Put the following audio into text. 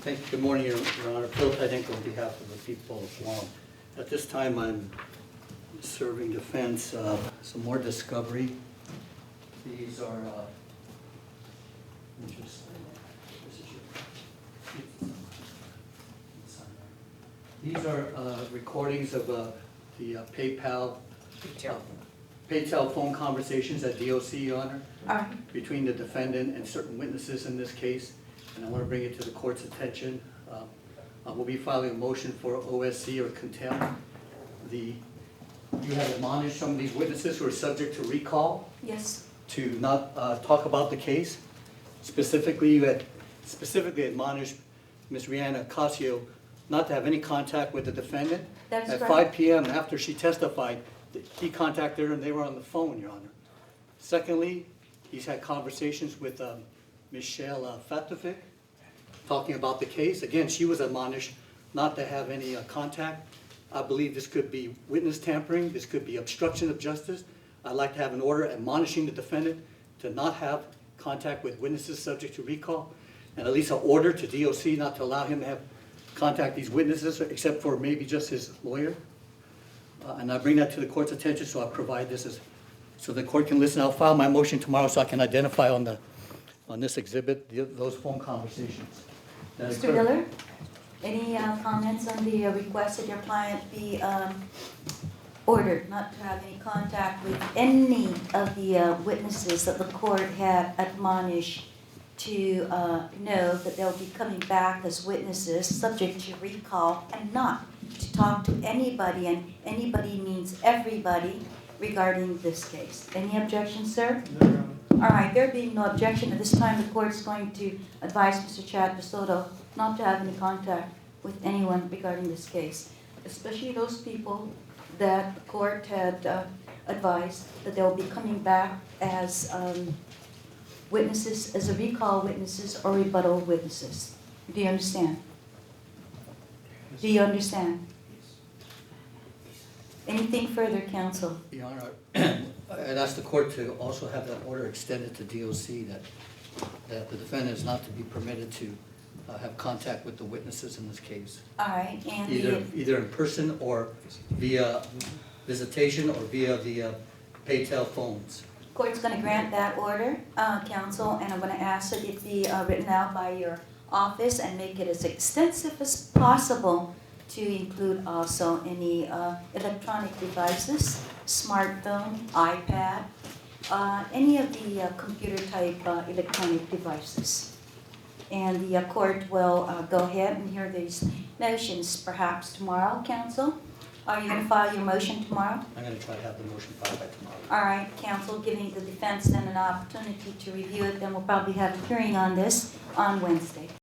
Thank you. Good morning, Your Honor. Phil Tydingco on behalf of the people of Guam. At this time, I'm serving defense some more discovery. These are recordings of the PayTel phone conversations at DOC, Your Honor, between the defendant and certain witnesses in this case. And I want to bring it to the court's attention. We'll be filing a motion for OSC or contempt. You have admonished some of these witnesses who are subject to recall. Yes. To not talk about the case. Specifically, you had specifically admonished Ms. Reanne Acasio not to have any contact with the defendant. That's At correct. 5 p.m. after she testified, he contacted her and they were on the phone, Your Honor. Secondly, he's had conversations with Michelle Fatovic, talking about the case. Again, she was admonished not to have any contact. I believe this could be witness tampering. This could be obstruction of justice. I'd like to have an order admonishing the defendant to not have contact with witnesses subject to recall, and at least an order to DOC not to allow him to have contact these witnesses, except for maybe just his lawyer. And I bring that to the court's attention, so I'll provide this so the court can listen. I'll file my motion tomorrow so I can identify on this exhibit those phone conversations. Mr. Miller, any comments on the request that your client be ordered not to have any contact with any of the witnesses that the court had admonished to know that they'll be coming back as witnesses subject to recall, and not to talk to anybody, and anybody means everybody, regarding this case? Any objection, sir? No, Your Honor. All right, there being no objection, at this time the court is going to advise Mr. Chad DeSoto not to have any contact with anyone regarding this case, especially those people that the court had advised that they'll be coming back as witnesses, as a recall witnesses or rebuttal witnesses. Do you understand? Do you understand? Anything further, counsel? Your Honor, I'd ask the court to also have that order extended to DOC that the defendant is not to be permitted to have contact with the witnesses in this case. All right, and Either in person or via visitation or via the PayTel phones. court's going to grant that order, counsel, and I'm going to ask that it be written out by your office and make it as extensive as possible to include also any electronic devices, smartphone, iPad, any of the computer-type electronic devices. And the court will go ahead and hear these motions perhaps tomorrow, counsel. Are you going to file your motion tomorrow? I'm going to try to have the motion filed by tomorrow. All right, counsel, giving the defense then an opportunity to review it, then we'll probably have a hearing on this on Wednesday.